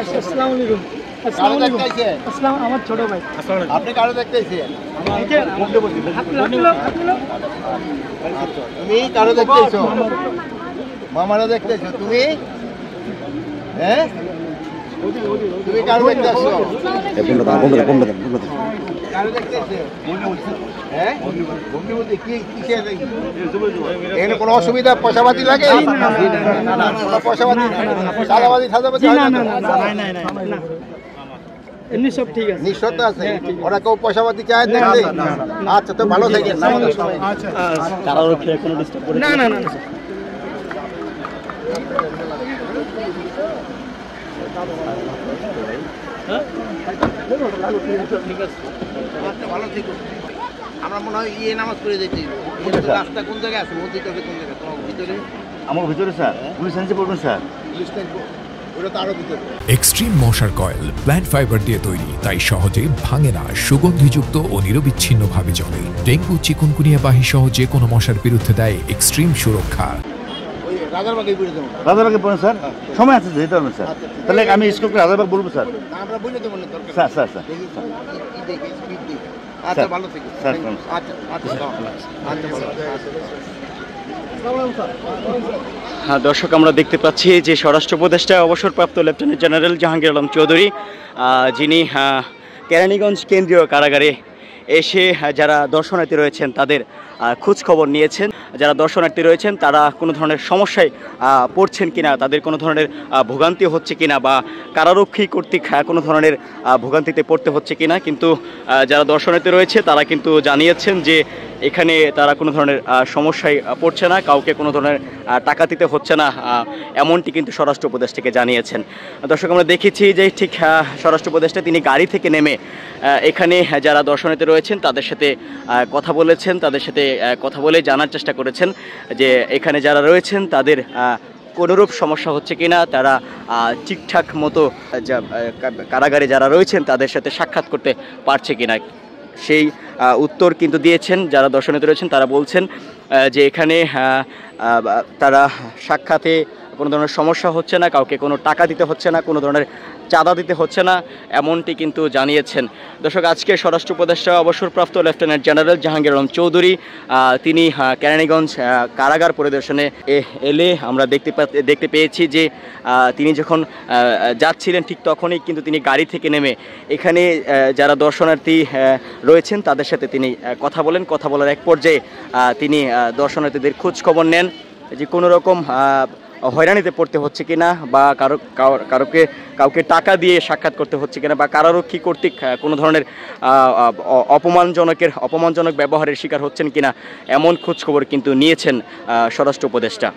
আসসালামু আলাইকুম। আসসালামু আলাইকুম। আসসালাম, আমার ছোট ভাই। আপনি কারো দেখতেছেন? তুমি কারো দেখতেছো? মামারও দেখতেছো তুমি? হ্যাঁ, তুমি কারো দেখতেছো? কারো দেখতেছো? হ্যাঁ, এখানে কোনো অসুবিধা পয়সাপাতি লাগে? পয়সাপাতি চাঁদাবাদি সাদাবাদি হয় না? এমনি সব ঠিক আছে, নিঃশর্ত আছে। ওরা কেউ পয়সাপাতি চায় দেখতে? আচ্ছা, তো ভালো থেকে না না না। ভালো থেকে আমরা মনে হয় নামাজ পড়ে যেতে রাস্তা কোন জায়গায় আছে? মসজিদ আছে কোন জায়গায়? তোমার ভিতরে? আমার ভিতরে স্যার পুলিশ লাইনে পড়বেন স্যার। ওটা তো আরো ভিতরে। এক্সট্রিম মশার কয়েল প্ল্যান্ট ফাইবার দিয়ে তৈরি, তাই সহজে ভাঙে না, সুগন্ধিযুক্ত ও নিরবিচ্ছিন্নভাবে জ্বলে। ডেঙ্গু, চিকুনগুনিয়া বাহি সহ যে কোনো মশার বিরুদ্ধে দেয় এক্সট্রিম সুরক্ষা। রাজারবাগে পড়ে যাবো। রাজারবাগে পড়েন স্যার, সময় আছে যেতে পারবেন স্যার। তাহলে আমি স্কুল করে রাজারবাগ বলবো স্যার। আমরা বুঝে দেবো না দরকার। স্যার স্যার স্যার আচ্ছা, ভালো থেকে স্যার। আচ্ছা আচ্ছা হ্যাঁ দর্শক, আমরা দেখতে পাচ্ছি যে স্বরাষ্ট্র উপদেষ্টা অবসরপ্রাপ্ত লেফটেন্যান্ট জেনারেল জাহাঙ্গীর আলম চৌধুরী, যিনি কেরানীগঞ্জ কেন্দ্রীয় কারাগারে এসে যারা দর্শনার্থী রয়েছেন তাদের খোঁজ খবর নিয়েছেন। যারা দর্শনার্থী রয়েছেন তারা কোনো ধরনের সমস্যায় পড়ছেন কিনা, তাদের কোনো ধরনের ভোগান্তি হচ্ছে কিনা বা কারারক্ষী কর্তৃক কোনো ধরনের ভোগান্তিতে পড়তে হচ্ছে কিনা। কিন্তু যারা দর্শনার্থী রয়েছে তারা কিন্তু জানিয়েছেন যে এখানে তারা কোনো ধরনের সমস্যায় পড়ছে না, কাউকে কোনো ধরনের টাকা দিতে হচ্ছে না, এমনটি কিন্তু স্বরাষ্ট্র উপদেষ্টাকে জানিয়েছেন। দর্শক, আমরা দেখেছি যে ঠিক স্বরাষ্ট্র উপদেষ্টা তিনি গাড়ি থেকে নেমে এখানে যারা দর্শনার্থী রয়েছেন তাদের সাথে কথা বলেছেন, তাদের সাথে কথা বলে জানার চেষ্টা করেছেন যে এখানে যারা রয়েছেন তাদের কোনোরূপ সমস্যা হচ্ছে কিনা, তারা ঠিকঠাক মতো কারাগারে যারা রয়েছেন তাদের সাথে সাক্ষাৎ করতে পারছে কিনা। সেই উত্তর কিন্তু দিয়েছেন যারা দর্শনার্থী রয়েছেন। তারা বলছেন যে এখানে তারা সাক্ষাতে কোনো ধরনের সমস্যা হচ্ছে না, কাউকে কোনো টাকা দিতে হচ্ছে না, কোনো ধরনের চাঁদা দিতে হচ্ছে না, এমনটি কিন্তু জানিয়েছেন। দর্শক, আজকে স্বরাষ্ট্র উপদেষ্টা অবসরপ্রাপ্ত লেফটেন্যান্ট জেনারেল জাহাঙ্গীর আলম চৌধুরী তিনি কেরানীগঞ্জ কারাগার পরিদর্শনে এলে আমরা দেখতে পেয়েছি যে তিনি যখন যাচ্ছিলেন ঠিক তখনই কিন্তু তিনি গাড়ি থেকে নেমে এখানে যারা দর্শনার্থী রয়েছেন তাদের সাথে তিনি কথা বলেন। কথা বলার এক পর্যায়ে তিনি দর্শনার্থীদের খোঁজ খবর নেন যে কোনো রকম হয়রানিতে পড়তে হচ্ছে কিনা বা কাউকে টাকা দিয়ে সাক্ষাৎ করতে হচ্ছে কিনা বা কারারক্ষী কর্তৃক কোনো ধরনের অপমানজনক ব্যবহারের শিকার হচ্ছেন কিনা, এমন খোঁজখবর কিন্তু নিয়েছেন স্বরাষ্ট্র উপদেষ্টা।